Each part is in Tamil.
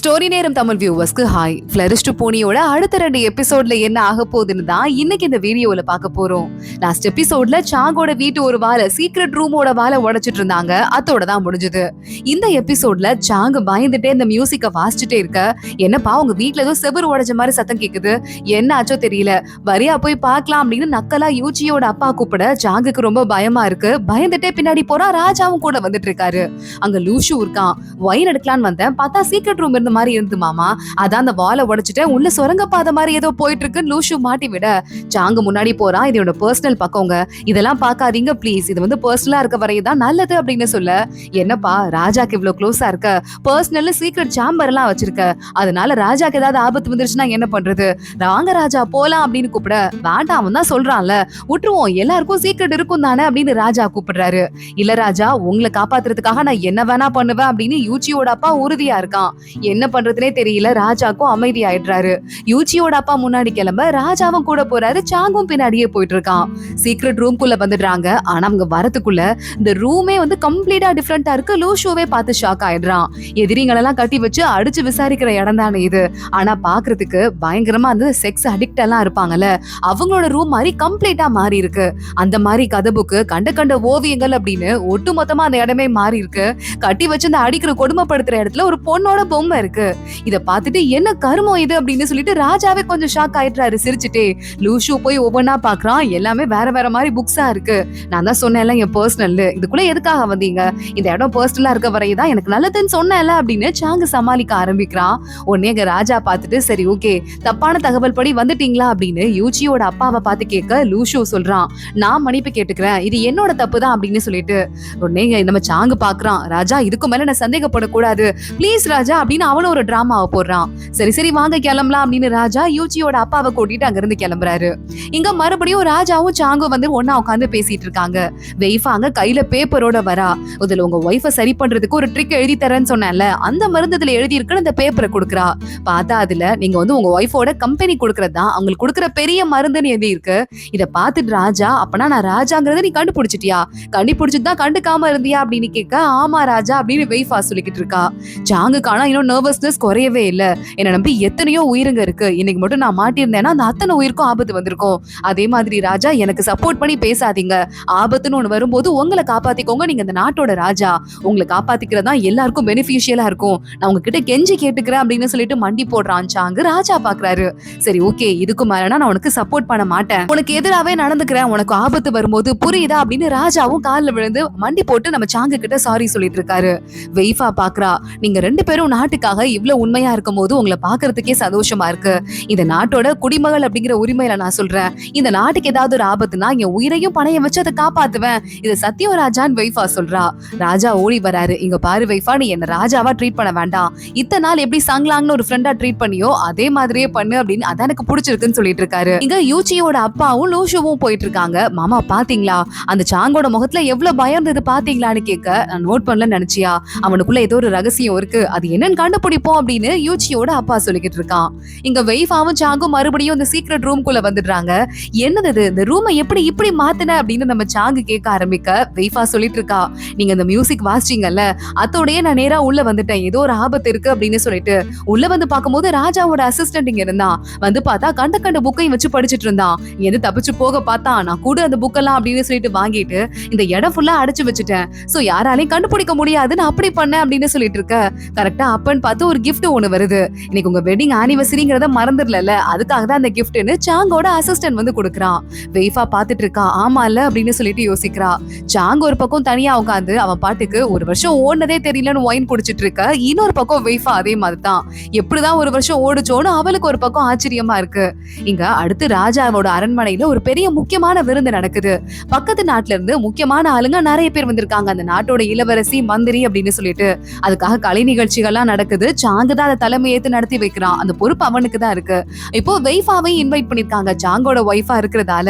ஸ்டோரி நேரம் தமிழ் வியூவர்ஸ்க்கு ஹாய். ஃபிளரிஷ் டு போனியோட அடுத்த 2 எபிசோட்ல என்ன ஆக போகுதுன்னு தான் இன்னைக்கு இந்த வீடியோல பார்க்க போறோம். லாஸ்ட் எபிசோட்ல சாங்கோட வீட்டு ஒரு வால சீக்ரெட் ரூமோட வால உடைச்சிட்டு இருந்தாங்க. அதோட தான் முடிஞ்சது. இந்த எபிசோட்ல சாங் பயந்துட்டே இந்த மியூசிக்க வாசிச்சுட்டே இருக்க, என்னப்பா உங்க வீட்ல ஏதோ செவுரு உடைச்ச மாதிரி சத்தம் கேக்குது, என்ன ஆச்சோ தெரியல, வரியா போய் பார்க்கலாம் அப்படின்னு நக்கலா யூச்சியோட அப்பா கூப்பிட சாங்குக்கு ரொம்ப பயமா இருக்கு. பயந்துட்டே பின்னாடி போறா. ராஜாவும் கூட வந்துட்டு இருக்காரு. அங்க லூஷு இருக்கான். ஒயின் எடுக்கலான்னு வந்தேன், பார்த்தா சீக்ரெட் ரூம் இருந்த மாதிரி இருந்து மாமா, அதான் அந்த வாலை உடைச்சிட்டு உள்ள சுரங்க பாதை மாதிரி ஏதோ போயிட்டு இருக்கு லூஷு மாட்டி விட சாங்க முன்னாடி போறான். இதோட பர்சனல் பக்கங்க, இதெல்லாம் பார்க்காதீங்க ப்ளீஸ், இது வந்து பர்சனலா இருக்க வரையதான் நல்லது அப்படின்னு சொல்ல, என்னப்பா ராஜாக்கு இவ்வளவு க்ளோஸா இருக்க, பர்சனல் சீக்ரெட் சாம்பர் எல்லாம் வச்சிருக்க, அதனால ராஜாக்கு ஏதாவது ஆபத்து வந்துருச்சுன்னா என்ன பண்றது, வாங்க ராஜா போலாம் அப்படின்னு கூப்பிட, வேண்டாம் அவன் தான் சொல்றான்ல விட்டுருவோம், எல்லாருக்கும் சீக்ரெட் இருக்கும் தானே அப்படின்னு ராஜா கூப்பிடுறாரு. இல்ல ராஜா, உங்களை காப்பாத்துறதுக்காக நான் என்ன வேணா பண்ணுவேன் அப்படின்னு யூச்சியோட அப்பா உறுதியா இருக்கான். என்ன பண்றதுனே தெரியல. ராஜாக்கும் அமைதி ஆயிடுறாரு. யூச்சியோட அப்பா முன்னாடி கிளம்ப ராஜாவும் கூட போறாரு. சாங்கும் பின்னாடியே போயிட்டு இருக்கான். சீக்ரெட் ரூம்குள்ள வந்துடுறாங்க. ஆனா அவங்க வரதுக்குள்ள இந்த ரூமே வந்து கம்ப்ளீட்டா டிஃபரெண்டா இருக்கு. லூஷோவே பார்த்து ஷாக் ஆயிடுறான். எதிரிங்களெல்லாம் கட்டி வச்சு அடிச்சு விசாரிக்கிற இடம் தானே இது, ஆனா பாக்குறதுக்கு பயங்கரமா அந்த செக்ஸ் அடிக்ட் எல்லாம் இருப்பாங்கல்ல, அவங்களோட ரூம் மாதிரி கம்ப்ளீட்டா மாறி இருக்கு. அந்த மாதிரி கதை புக்கு, கண்ட கண்ட ஓவியங்கள் அப்படின்னு ஒட்டு மொத்தமா அந்த இடமே மாறி இருக்கு. கட்டி வச்சு அந்த அடிக்கிற கொடுமைப்படுத்துற இடத்துல ஒரு பொண்ணோட பொம்மை இருக்கு. இத பார்த்துட்டு என்ன கருமம் இது அப்படின்னு சொல்லிட்டு ராஜாவே கொஞ்சம் ஷாக் ஆயிட்டாரு சிரிச்சுட்டே. லூஷு போய் ஒவ்வொன்னா பாக்குறான். எல்லாமே வேற வேற மாதிரி புக்ஸா இருக்கு. நான் தான் சொன்னேன்ல என் பர்சனல், இதுக்குள்ள எதுக்காக வந்தீங்க, இந்த இடம் பர்சனலா இருக்க வரையதான் எனக்கு நல்லதுன்னு சொன்னேன்ல அப்படின்னு சாங்க சமாளிக்க ஆரம்பிக்கிறான். உடனே ராஜா பார்த்துட்டு சரி ஓகே, தப்பான தகவல் படி வந்துட்டீங்களா அப்படின்னு யூச்சியோட அப்பாவை பார்த்து கேட்க, லூஷு சொல்றான் நான் மன்னிப்பு கேட்டுக்கிறேன், இது என்னோட தப்பு தான் அப்படின்னு சொல்லிட்டு. உடனே நம்ம சாங்கு பாக்குறான், ராஜா இதுக்கு மேல நான் சந்தேகப்படக்கூடாது ப்ளீஸ் ராஜா அப்படின்னு அவனும் ஒரு டிராமாவை போடுறான். சரி சரி வாங்க கிளம்பலாம் அப்படின்னு ராஜா யூச்சியோட அப்பாவை கூட்டிட்டு அங்க இருந்து கிளம்புறாரு. இங்க மறுபடியும் ராஜாவும் சாங்கும் வந்து ஒன்னா உட்காந்து பேசிட்டு இருக்காங்க. வெய்ஃபாங்க கையில பேப்பரோட வரா. இதுல உங்க ஒய்ஃபை சரி பண்றதுக்கு ஒரு ட்ரிக் எழுதி தரேன்னு சொன்னேன்ல, அந்த மருந்து இதுல எழுதி இருக்குன்னு அந்த பேப்பரை கொடுக்குறா. பார்த்தா அதுல நீங்க வந்து உங்க ஒய்ஃபோட கம்பெனி கொடுக்கறது தான் அவங்களுக்கு கொடுக்குற பெரிய மருந்துன்னு எழுதி இருக்கு. இத பார்த்துட்டு ராஜா, அப்பனா நான் ராஜாங்கிறத நீ கண்டுபிடிச்சிட்டியா, கண்டுபிடிச்சிட்டு தான் கண்டுக்காம இருந்தியா அப்படின்னு கேட்க, ஆமா ராஜா அப்படின்னு வெய்ஃபா சொல்லிக்கிட்டு இருக்கா. சாங்குக்கு ஆனா இன்னும் நர்வஸ்னஸ் குறையவே இல்ல. என்ன நம்பி எத்தனையோ உயிருங்க இருக்கு, இன்னைக்கு மட்டும் நான் மாட்டியிருந்தேன்னா அந்த அத்தனை உயிருக்கும் ஆபத்து வந்திருக்கும். அதே மாதிரி ராஜா எனக்கு சப்போர்ட் பண்ணி பேசாதீங்க, ஆபத்துன்னு ஒண்ணு வரும்போது உங்களை காப்பாத்திக்கோங்க, நீங்க இந்த நாட்டோட ராஜா, உங்களை காப்பாத்திக்கிறதா எல்லாருக்கும் பெனிஃபிஷியலா இருக்கும், நான் உங்ககிட்ட கெஞ்சி கேட்டுக்கிறேன் அப்படின்னு சொல்லிட்டு மண்டி போடுறான் சாங்கு. ராஜா பாக்குறாரு, சரி ஓகே இதுக்கு மேலனா நான் உனக்கு சப்போர்ட் பண்ண மாட்டேன், உனக்கு எதிராவே நடந்துக்கிறேன், உனக்கு ஆபத்து வரும்போது புரியுதா அப்படின்னு ராஜாவும் காலில் விழுந்து மண்டி போட்டு நம்ம சாங்கு கிட்ட சாரி சொல்லிட்டு இருக்காரு. வெய்ஃபா பாக்குறா, நீங்க 2 பேரும் நாட்டுக்காக இவ்வளவு உண்மையா இருக்கும் போது உங்களை பாக்குறதுக்கே சந்தோஷமா இருக்கு. இந்த நாட்டோட குடிமகள் அப்படிங்கிற உரிமையில நான் சொல்றேன், இந்த நாட்டுக்கு ஏதாவது ஒரு ஆபத்துனா என் உயிரையும் பணையம் வச்சு அதை காப்பாத்துவேன், இது சத்தியம் ராஜான்னு வெய்ஃபா சொல்றா. ராஜா ஓடி வராரு. இங்க பாரு வெய்ஃபா, நீ என்ன ராஜாவா ட்ரீட் பண்ண வேண்டாம், இத்தனை நாள் எப்படி சங்லாங்னு ஒரு ஃப்ரெண்டா ட்ரீட் பண்ணியோ அதே மாதிரியே பண்ணு அப்படின்னு அதான் எனக்கு பிடிச்சிருக்குன்னு சொல்லிட்டு இருக்காரு. இங்க யூச்சியோட அப்பாவும் லூஷுவும் போயிட்டு இருக்காங்க. மாமா பாத்தீங்களா அந்த சாங்கோட முகத்துல எவ்வளவு பயம் இருந்தது பாத்தீங்களான்னு கேட்க, நான் நோட் பண்ணலன்னு நினைச்சியா, அவனுக்குள்ள ஏதோ ஒரு ரகசியம் இருக்கு, அது என்னன்னு கண்டுபிடிப்போம் அப்படின்னு யூச்சியோட அப்பா சொல்லிக்கிட்டு இருக்கான். இங்க வெய்ஃபாவும் சாங்கும் மறுபடியும் இந்த சீக்ரெட் ரூம்குள்ள வந்துடுறாங்க. என்னது இந்த ரூமை எப்படி இப்படி மாத்தின அப்படின்னு நம்ம சாங்கு கேட்க ஆரம்பிக்க, வெய்ஃபா சொல்லிட்டு இருக்கா, நீங்க இந்த மியூசிக் வாசிச்சீங்கல்ல, அதோடய நான் நேரா உள்ள வந்துட்டேன், ஏதோ ஒரு ஆபத்து இருக்கு அப்படின்னு சொல்லிட்டு உள்ள வந்து பார்க்கும்போது ராஜாவோட அசிஸ்டன்ட் இங்க இருந்தான். வந்து பார்த்தா கண்ட கண்ட புக்கையும் வச்சு படிச்சுட்டு இருந்தான். எது தப்பிச்சு போக பார்த்தா நான் கூட அந்த புக்கெல்லாம் அப்படின்னு சொல்லிட்டு வாங்கிட்டு இந்த இடம் ஃபுல்லா அடைச்சு வச்சுட்டேன், சோ யாராலையும் கண்டுபிடிக்க முடியாதுன்னு அப்படி பண்ண அப்படின்னு சொல்லிட்டு இருக்க. கரெக்டா அப்பன்னு பார்த்து ஒரு கிஃப்ட் ஒண்ணு வருது. இன்னைக்கு உங்க வெட்டிங் ஆனிவர்சரிங்கிறத மறந்துடல, அதுக்காக தான் அந்த கிஃப்ட்னு சாங்கோட அசிஸ்டன்ட் வந்து கொடுக்குறான். வெய்ஃபா பார்த்துட்டு இருக்கா, ஆமா இல்ல அப்படின்னு சொல்லிட்டு யோசிக்கிறா. சாங் ஒரு பக்கம் தனியா உட்காந்து அவன் பாட்டுக்கு ஒரு வருஷம் ஓடுனதே தெரியலன்னு ஒயின் குடிச்சிட்டு இருக்க. இன்னொரு பக்கம் வெய்ஃபா அதே மாதிரி தான், எப்படிதான் ஒரு வருஷம் ஓடுச்சோன்னு அவளுக்கு ஒரு பக்கம் ஆச்சரியமா இருக்கு. இங்க அடுத்து ராஜாவோட அரண்மனையில ஒரு பெரிய முக்கியமான விருந்து நடக்குது. பக்கத்து நாட்டுல இருந்து முக்கியமான ஆளுங்க நிறைய பேர் வந்திருக்காங்க. அந்த நாட்டோட இளவரசி மந்திரி அப்படின்னு சொல்லிட்டு அதுக்காக கலை நிகழ்ச்சிகள்லாம் நடக்குது. சாங்கு தான் அதை தலைமை ஏத்து நடத்தி வைக்கிறான். அந்த பொறுப்பு அவனுக்கு தான் இருக்கு. இப்போ வெய்ஃபாவையும் இன்வைட் பண்ணிருக்காங்க. சாங்கோட ஒய்ஃபா இருக்கிறதால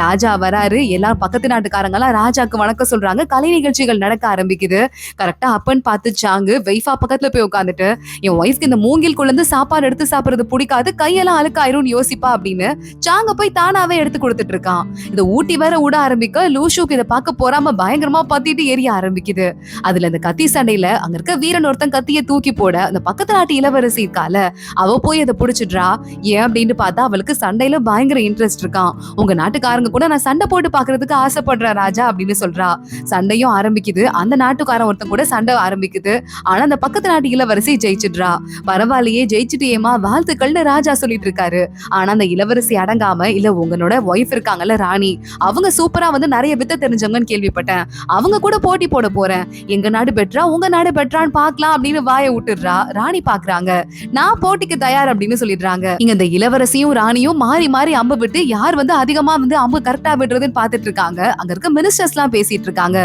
ராஜா வராரு. எல்லாரும் பக்கத்து நாட்டுக்காரங்க எல்லாம் ராஜாக்கு வணக்கம் சொல்றாங்க. கலை நிகழ்ச்சிகள் நடக்க ஆரம்பிக்குது. கரெக்டா அப்பன்னு பார்த்து சாங்கு வெய்ஃபா பக்கத்துல போய் உட்காந்துட்டு, என் ஒய்ஃப்க்கு இந்த மூங்கில் குழந்து சாப்பாடு எடுத்து சாப்பிடுறது பிடிக்காது, கையெல்லாம் அழுக்காயிரும் யோசிப்பா அப்படின்னு சாங்க போய் தானாவே எடுத்து கொடுத்துட்டு இருக்கான். இதை ஊட்டி வேற விட ஆரம்பிக்க லூஷுக்கு இதை பார்க்க போறாம பயங்கரமா பத்திட்டு எரிய ஆரம்பிக்குது. அதுல இந்த கத்தி சண்டையில அங்க இருக்க வீரன் ஒருத்தன் கத்திய தூக்கி போட அந்த பக்கத்து நாட்டு இளவரசி இருக்கால, அவ போய் அதை புடிச்சிடுறா. ஏன் அப்படின்னு பார்த்தா அவளுக்கு சண்டையில பயங்கர இன்ட்ரெஸ்ட் இருக்கான். உங்க நாட்டுக்காரங்க கூட நான் சண்டை போட்டு பாக்குறதுக்கு ஆசைப்படுறேன் ராஜா அப்படின்னு சொல்றா. சண்டையும் ஆரம்பிக்குது. அந்த நாட்டுக்காரன் ஒருத்தன் கூட சண்டை ஆரம்பிக்குது. ஆனா அந்த பக்கத்து நாட்டு இளவரசி ஜெயிச்சிடுறா. பரவாயில்லையே, ஜெயிச்சிட்டியேமா, வாழ்த்துக்கள்னு ராஜா சொல்லிட்டு இருக்காரு. ஆனா அந்த இளவரசி அடங்காம, இல்ல உங்களோட ஒய்ஃப் இருக்காங்கல்ல ராணி, அவங்க சூப்பரா நிறைய வித்த தெரிஞ்சவங்கன்னு கேள்விப்பட்டேன், அவங்க கூட போட்டி போட போறேன், எங்க நாடு பெட்ரா உங்க நாடு பெட்ரான்னு பாக்கலாம் அப்படின்னு வாயை விட்டுடுறா. ராணி பாக்குறாங்க, நான் போட்டிக்கு தயார் அப்படின்னு சொல்லிடுறாங்க. இங்க இந்த இளவரசியும் ராணியும் மாறி மாறி அம்பு விட்டு யார் அதிகமா அம்பு கரெக்டா விடுறதுன்னு பாத்துட்டு இருக்காங்க. அங்க இருக்க மினிஸ்டர்ஸ் எல்லாம் பேசிட்டு இருக்காங்க.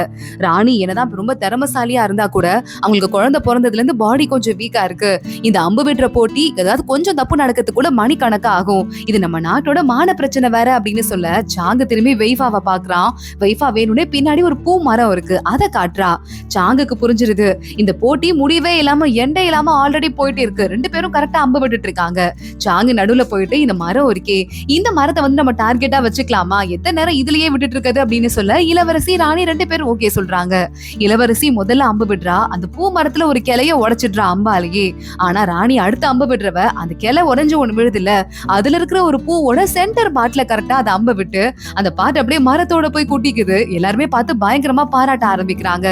ராணி என்னதான் ரொம்ப திறமசாலியா இருந்தா கூட அவங்களுக்கு குழந்தை பிறந்ததுல இருந்து பாடி கொஞ்சம் வீக்கா இருக்கு. இந்த அம்பு விடுற போட்டி ஏதாவது கொஞ்சம் தப்பு நடக்கிறது கூட மணிக்கணக்கா ஆகும். இது நம்ம நாட்டோட மான பிரச்சனை வேற அப்படின்னு சொல்ல சாங்கு திரும்பி வெய்ஃபாவை பாக்குறான். வெய்ஃபா வேணும்னே பின்னாடி ஒரு பூ மரம் இருக்கு, அதை காட்டுறா. சாங்குக்கு புரிஞ்சிருது, இந்த போட்டி முடிவே இல்லாம எண்டே இல்லாம ஆல்ரெடி போயிட்டு இருக்கு. ரெண்டு பேரும் கரெக்டா அம்பு விட்டுட்டு இருக்காங்க. சாங்கு நடுவுல போயிட்டு, இந்த மரம் இருக்கே, இந்த மரத்தை நம்ம டார்கெட்டா வச்சுக்கலாமா, எத்தனை நேரம் இதுலயே விட்டுட்டு இருக்குது அப்படின்னு சொல்ல இளவரசி ராணி ரெண்டு பேரும் ஓகே சொல்றாங்க. இளவரசி முதல்ல அம்பு விடுறா. அந்த பூ மரத்துல ஒரு கிளைய உடைச்சிடுறா அம்பாலேயே. ஆனா ராணி அடுத்த அம்பு விடுறவ அந்த கிளை உடைஞ்சு ஒண்ணு விழுதுல, அதுல இருக்கிற ஒரு பூவோட சென்டர் பாட்ல கரெக்டா அதை அம்பு விட்டு அந்த பாட்டு அப்படியே மரத்தோட போய் குட்டிக்குது. எல்லாருமே பார்த்து பயங்கரமா பாராட்ட ஆரம்பிக்கிறாங்க.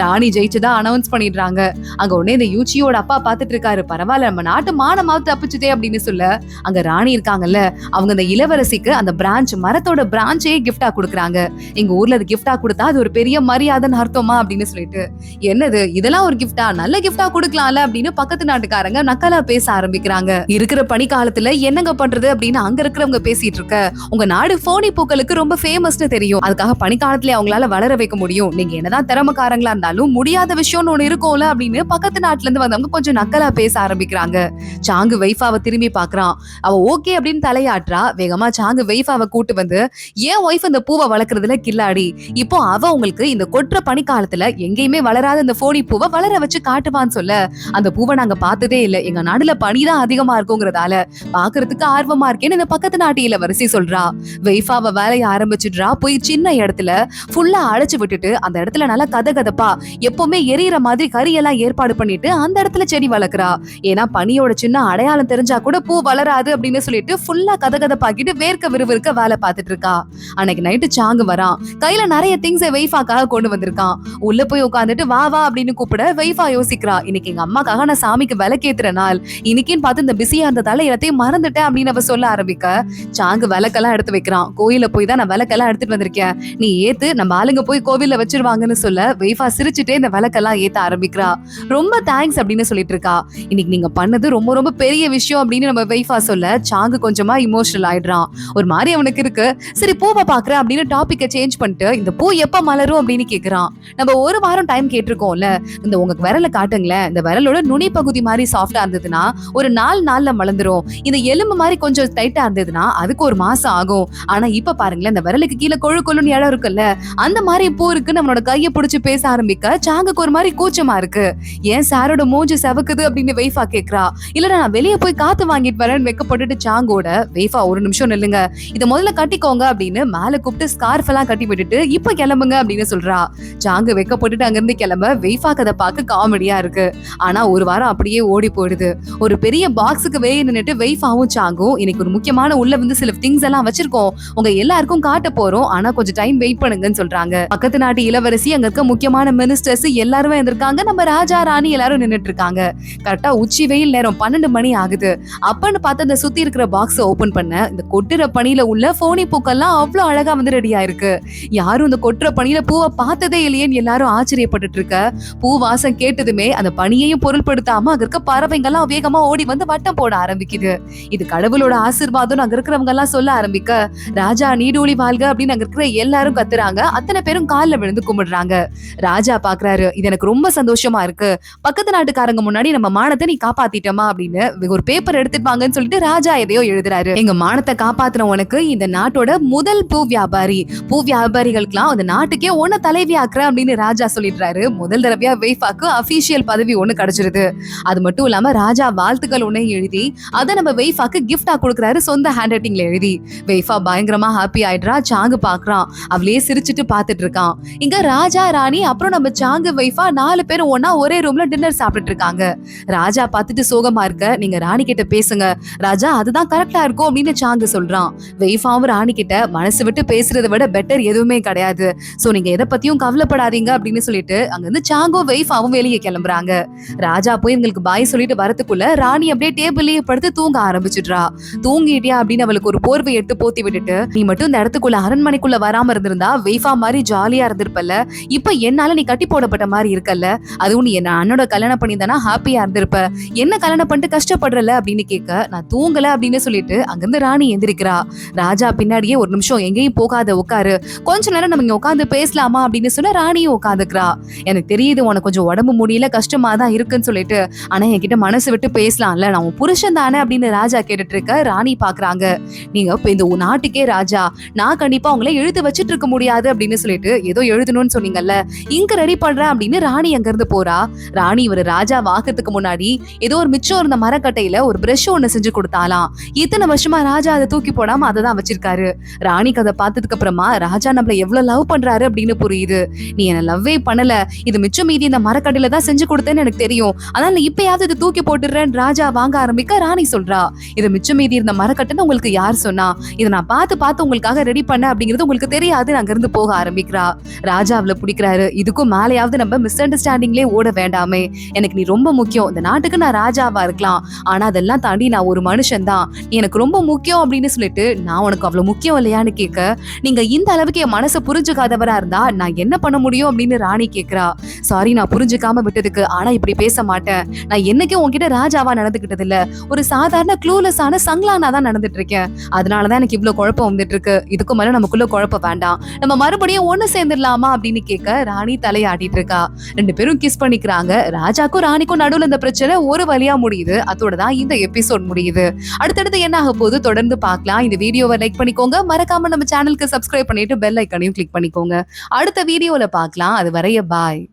ராணி ஜெயிச்சதா அனௌன்ஸ் பண்ணிடுறாங்க. அங்க உடனே இந்த யூச்சியோட அப்பா பாத்துட்டு இருக்காரு. பரவாயில்ல, நம்ம நாட்டு மானமாவது தப்பிச்சுதே அப்படின்னு சொல்ல அங்க ராணி இருக்காங்கல்ல, அவங்க அந்த இளவரசிக்கு அந்த பிரான்ச், மரத்தோட பிரான்ச்சே கிஃப்டா கொடுக்குறாங்க. எங்க ஊர்ல அது கிஃப்டா கொடுத்தா அது ஒரு பெரிய மரியாதைன்னு அர்த்தமா அப்படின்னு சொல்லிட்டு, என்னது இதெல்லாம் ஒரு கிஃப்டா, நல்ல கிஃப்டா கொடுக்கலாம்ல அப்படின்னு பக்கத்து நாட்டுக்காரங்க நக்கலா பேச ஆரம்பிக்கிறாங்க. இருக்கிற பனி காலத்துல என்னங்க பண்றது அப்படின்னு அங்க இருக்கிறவங்க பேசிட்டு இருக்க, உங்க நாடு போனி பூக்களுக்கு ரொம்ப ஃபேமஸ்னு தெரியும், அதுக்காக பனிக்காலத்துல அவங்களால வளர வைக்க முடியும், நீங்க என்னதான் திறமைக்காரங்களா இருந்தாலும் முடியாத விஷயம்னு ஒண்ணு இருக்கும்ல அப்படின்னு பக்கத்து நாட்டுல இருந்து வந்தவங்க கொஞ்சம் நக்கலா பேச ஆரம்பிக்கிறாங்க. சாங்கு வெய்ஃபாவை திரும்பி பாக்குறான். அவ ஓகே அப்படின்னு தலையாட்டுறா. வேகமா சாங்கு வெய்ஃபாவை கூட்டு வந்து, ஏன் ஒய்ஃப் இந்த பூவை வளர்க்கறதுல கில்லாடி, இப்போ அவ உங்களுக்கு இந்த கொற்ற பனிக்காலத்துல எங்கேயுமே வளராத இந்த போனி பூவை வளர வச்சு காட்டுவான்னு சொல்ல, அந்த பூவை நாங்க பார்த்ததே இல்லை, எங்க நாடுல பனிதான் அதிகமா இருக்குங்கிறதால பாக்குறதுக்கு ஆர்வமா இருக்கேன்னு இந்த பக்கத்து நாட்டு இளவரசி சொல்றா. வெய்ஃபாவை வேலையை ஆரம்பிச்சுடுறா. போய் சின்ன இடத்துல ஃபுல்லா அழைச்சு விட்டுட்டு அந்த இடத்துல நல்லா கதகதப்பா எப்பவுமே எரியற மாதிரி கரியெல்லாம் ஏற்பாடு பண்ணிட்டு அந்த இடத்துல செடி வளர்க்குறா. ஏன்னா பனியோட சின்ன அடையாளம் தெரிஞ்சா கூட பூ வளராது அப்படின்னு சொல்லிட்டு ஃபுல்லா கதகதப்பாக்கிட்டு வேர்க்க விறுவிறுக்க வேலை பார்த்துட்டு இருக்கா. அன்னைக்கு நைட்டு சாங்கு வரான். கையில நிறைய திங்ஸ் வெய்ஃபாக்காக கொண்டு வந்திருக்கான். உள்ள போய் உட்காந்துட்டு வா வா அப்படின்னு கூப்பிட வெய்ஃபா யோசிக்கிறா, இன்னைக்கு எங்க அம்மாக்காக நான் சாமிக்கு விளக்கேத்துற நாள், இன்னைக்குன்னு பார்த்து இந்த பிஸியா இருந்ததால எல்லாத்தையும் மறந்துட்டேன் அப்படின்னு அவ சொல்ல ஆரம்பிக்க, சாங்கு விளக்கெல்லாம் எடுத்து வைக்கிறான். கோயில போய் தான் நான் விளக்கெல்லாம் எடுத்துட்டு வந்திருக்கேன், நீ ஏத்து, நம்ம ஆளுங்க போய் கோவில்ல வச்சிருவாங்கன்னு சொல்ல வெய்ஃபா சிரிச்சுட்டே இந்த விளக்கெல்லாம் ஏத்த ஆரம்பிக்கிறா. ரொம்ப தேங்க்ஸ் அப்படின்னு சொல்லிட்டு இருக்கா. இன்னைக்கு நீங்க பண்ணது ரொம்ப ரொம்ப பெரிய விஷயம் அப்படின்னு நம்ம வெய்ஃபா சொல்ல சாங்கு கொஞ்சமா இமோஷனல் ஆயிடுறான். ஒரு மாதிரி அவனுக்கு இருக்கு. சரி பூவை பாக்குறேன் அப்படின்னு டாபிக்கை சேஞ்ச் பண்ணிட்டு, இந்த பூ எப்ப மலரும் அப்படின்னு கேக்குறான். நம்ம ஒரு வாரம் டைம் கேட்டிருக்கோம்ல, இந்த உங்க விரல காட்டுங்களேன், இந்த விரலோட நுனி பகுதி மாதிரி சாஃப்டா இருந்ததுன்னா ஒரு 4 நாள்ல மலர்ந்துரும், இந்த எலும்பு மாதிரி கொஞ்சம் டைட்டா இருந்ததுன்னா அதுக்கு ஒரு மாசம் ஆகும். ஆனா இப்ப பாருங்களேன், இந்த விரலுக்கு கீழே கொழு கொழுன்னு இடம் இருக்குல்ல, அந்த மாதிரி பூ இருக்கு. நம்மளோட கையை பிடிச்சு பேச ஆரம்பிக்க சாங்குக்கு ஒரு மாதிரி கூச்சமா இருக்கு. ஏன் சாரோட மூஞ்சி செவக்குது அப்படின்னு வெய்ஃபா கேக்குறா. இல்ல நான் வெளியே போய் காத்து வாங்கிட்டு வரேன்னு வெக்கப்பட்டுட்டு சாங்கோட, வெய்ஃபா ஒரு நிமிஷம் நில்லுங்க, இதை முதல்ல கட்டிக்கோங்க அப்படின்னு மேல கூப்பிட்டு ஸ்கார்ஃப் எல்லாம் கட்டி விட்டுட்டு இப்ப கிளம்புங்க அப்படின்னு சொல்றா. சாங்கு வெக்கப்பட்டுட்டு அங்கிருந்து கிளம்ப வெய்ஃபா கதை பார்க்க காமெடியா இருக்கு. ஆனா ஒரு வாரம் அப்படியே ஓடி போயிடுது. ஒரு பெரிய பாக்ஸுக்கு வெளியே நின்னுட்டு வெய்ஃபாவும் சாங்கும், இன்னைக்கு ஒரு முக்கியமான உள்ள சில திங்ஸ் எல்லாம் வச்சிருக்கோம், உங்க எல்லாருக்கும் காட்ட போறோம், ஆனா கொஞ்சம் டைம் வெயிட் பண்ணுங்கன்னு சொல்றாங்க. பக்கத்து நாட்டு இளவரசி, அங்க இருக்க முக்கியமான மினிஸ்டர்ஸ் எல்லாருமே இருந்திருக்காங்க. நம்ம ராஜா ராணி எல்லாரும் நின்னுட்டு இருக்காங்க. கரெக்டா உச்சி வெயில் நேரம் 12 மணி ஆகுது. அப்பன்னு பார்த்து அந்த சுத்தி இருக்கிற பாக்ஸ் ஓபன் பண்ண, இந்த கொட்டுற பனியில உள்ள போனி பூக்கெல்லாம் அவ்வளவு அழகா ரெடியா இருக்கு. யாரும் இந்த கொட்டுற பனியில பூவை பார்த்ததே இல்லையேன்னு எல்லாரும் ஆச்சரியப்பட்டு இருக்க. பூ வாசம் கேட்டதுமே அந்த பனியையும் பொருள்படுத்தாம அங்க இருக்க பறவைங்க எல்லாம் வேகமா ஓடி வந்து வட்டம் போட ஆரம்பிக்குது. இது கடவுளோட ஆசீர்வாதம் அங்க இருக்கிறவங்க எல்லாம் சொல்ல ஆரம்பிக்க, ராஜா நீடூழி வாழ்க அப்படின்னு அங்க இருக்கிற எல்லாரும் கத்துறாங்க. அத்தனை பேரும் காலில் விழுந்து கும்பிடுறாங்க. ராஜா பாக்குறாரு, இது எனக்கு ரொம்ப சந்தோஷமா இருக்கு, பக்கத்து நாட்டுக்காரங்க முன்னாடி நம்ம மானத்தை நீ காப்பாத்திட்டமா அப்படின்னு ஒரு பேப்பர் எடுத்துட்டு வாங்கன்னு சொல்லிட்டு ராஜா எதையோ எழுதுறாரு. எங்க மானத்தை காப்பாத்தின உனக்கு இந்த நாட்டோட முதல் பூ வியாபாரி, பூ வியாபாரிகளுக்கெல்லாம் அந்த நாட்டுக்கே ஒன்ன தலைவி ஆக்குற அப்படின்னு ராஜா சொல்லிடுறாரு. முதல் தடவையா வெய்ஃபாக்கு அபிஷியல் பதவி ஒண்ணு கிடைச்சிருது. அது மட்டும் இல்லாம ராஜா வாழ்த்துக்கள் ஒண்ணு எழுதி அதை நம்ம வெய்ஃபாக்கு கிஃப்டா கொடுக்குறாரு, சொந்த ஹேண்ட் ரைட்டிங்ல எழுதி. வெய்ஃபா பயங்கரமா ஹாப்பி ஆயிடுறா. சாங்கு பாக்குறான், அவளே சிரிச்சுட்டு பாத்துட்டு இருக்கான். இங்க ராஜா ராணி அப்புறம் நம்ம சாங்கு வெய்ஃபா 4 பேரும் ஒன்னா ஒரே ரூம்ல டின்னர் சாப்பிட்டுட்டு இருக்காங்க. ராஜா பார்த்துட்டு சோகமா இருக்க, நீங்க ராணி கிட்ட பேசுங்க ராஜா, அதுதான் கரெக்டா இருக்கும் அப்படின்னு சாங்கு சொல்றான். வெய்ஃபாவும் ராணி கிட்ட மனசு விட்டு பேசுறதை விட பெட்டர் எதுவுமே கிடையாது, சோ நீங்க எதை பத்தியும் கவலைப்படாதீங்க அப்படின்னு சொல்லிட்டு அங்க இருந்து சாங்கோ வெய்ஃபாவும் வெளியே கிளம்புறாங்க. ராஜா போய் இவங்களுக்கு பாய் சொல்லிட்டு வரதுக்குள்ள ராணி அப்படியே டேபிள்லயே படுத்து தூங்க ஆரம்பிச்சிடுறா. தூங்கிட்டியா அப்படின்னு அவளுக்கு ஒரு போர்வை எடுத்து போத்தி விட்டுட்டு, நீ மட்டும் இந்த இடத்துக்குள்ள அரண்மனைக்குள்ள வராம இருந்திருந்தா வெய்ஃபா மாதிரி ஜாலியா இருந்திருப்பல்ல, இப்ப என்னால நீ கட்டி போடப்பட்ட மாதிரி இருக்கல்ல, அதுவும் நீ என்ன அண்ணோட கல்யாணம் பண்ணிதானா ஹாப்பியா இருந்திருப்ப, என்ன கல்யாணம் பண்ணிட்டு கஷ்டப்படுறல அப்படின்னு கேட்க, நான் தூங்கல அப்படின்னு சொல்லிட்டு அங்கிருந்து ராணி எந்திரிக்கிறா. ராஜா பின்னாடியே ஒரு நிமிஷம் எங்கேயும் போகாத உட்காரு, கொஞ்ச நேரம் நம்ம இங்க உட்காந்து பேசலாமா அப்படின்னு சொன்ன ராணியும் உட்காந்துக்கிறா. எனக்கு தெரியுது உனக்கு கொஞ்சம் உடம்பு முடியல கஷ்டமா தான் இருக்குன்னு சொல்லிட்டு, ஆனா என்கிட்ட மனசு விட்டு பேசலாம்ல, நான் உன் புருஷன் தானே அப்படின்னு ராஜா கேட்டுட்டு இருக்க. ராணி பாக்குறாங்க, நீங்க இப்ப இந்த நாட்டுக்கே ராஜா, நான் கண்டிப்பா உங்களை எழுத வச்சிட்டு இருக்க முடியாது அப்படின்னு சொல்லிட்டு ஏதோ எழுதணும்னு சொன்னீங்கல்ல, இங்க ரெடி பண்றேன் அப்படின்னு ராணி அங்க இருந்து போறா. ராணி ஒரு ராஜா வாக்கத்துக்கு முன்னாடி ஏதோ ஒரு மிச்சம் இருந்த மரக்கட்டையில ஒரு பிரஷ் ஒண்ணு செஞ்சு கொடுத்தாலாம். இத்தனை வருஷமா ராஜா அதை தூக்கி போடாம அதை தான் வச்சிருக்காரு. ராணிக்கு அதை பார்த்ததுக்கு அப்புறமா ராஜா நம்மள எவ்வளவு லவ் பண்றாரு அப்படின்னு புரியுது. நீ என்ன லவ்வே பண்ணல, இது மிச்சம் மீதி இந்த மரக்கட்டையில தான் செஞ்சு கொடுத்தேன்னு எனக்கு தெரியும், அதனால இப்பயாவது இதை தூக்கி போட்டுறேன்னு ராஜா வாங்க ஆரம்பிக்க. ராணி சொல்றா, இது மிச்சம் மீதி இருந்த மரக்கட்டைன்னு உங்களுக்கு யார் சொன்னா, இதை நான் பார்த்து உங்களுக்காக ரெடி பண்ண அப்படிங்கிறது உங்களுக்கு தெரியாது, அங்க இருந்து போக ஆரம்பிக்கிறா. ராஜா அவளை பிடிக்கிறாரு. இதுக்கும் மேலையாவது நம்ம மிஸ் அண்டர்ஸ்டாண்டிங்லேயே ஓட வேண்டாமே, எனக்கு நீ ரொம்ப முக்கியம், இந்த நாட்டுக்கு நான் ராஜாவா இருக்கலாம், ஆனா அதெல்லாம் தாண்டி நான் ஒரு மனுஷன் தான், நீ எனக்கு ரொம்ப முக்கியம் அப்படின்னு சொல்லிட்டு, நான் உனக்கு அவ்வளவு முக்கியம் இல்லையான்னு கேட்க, நீங்க இந்த அளவுக்கு என் மனசை புரிஞ்சுக்காதவரா இருந்தா நான் என்ன பண்ண முடியும் அப்படின்னு ராணி கேக்குறா. சாரி நான் புரிஞ்சுக்காம விட்டதுக்கு, ஆனா இப்படி பேச மாட்டேன், நான் என்னைக்கும் உன்கிட்ட ராஜாவா நடந்துகிட்டது இல்ல, ஒரு சாதாரண க்ளூலெஸ்ஸான சங்கலானா தான் நடந்துட்டு இருக்கேன், அதனாலதான் எனக்கு இவ்வளவு குழப்பம் வந்துட்டு இருக்கு, இதுக்கு மேல நமக்குள்ள குழப்பம் வேண்டாம், நம்ம மறுபடியும் ஒண்ணு சேர்ந்துடலாமா அப்படின்னு கேட்க ராணி தலையாடிட்டு இருக்கா. ரெண்டு பேரும் கிஸ் பண்ணிக்கிறாங்க. ராஜாக்கும் ராணிக்கும் நடுவுல இந்த பிரச்சனை ஒரு வழியா முடியுது. அதோட தான் இந்த எபிசோட் முடியுது. அடுத்தடுத்து என்ன ஆக போகுது தொடர்ந்து பார்க்கலாம். இந்த வீடியோவை லைக் பண்ணிக்கோங்க, மறக்காம நம்ம சேனலுக்கு சப்ஸ்கிரைப் பண்ணிட்டு பெல் ஐக்கானையும் கிளிக் பண்ணிக்கோங்க. அடுத்த வீடியோல பார்க்கலாம். அது வரைய பாய்.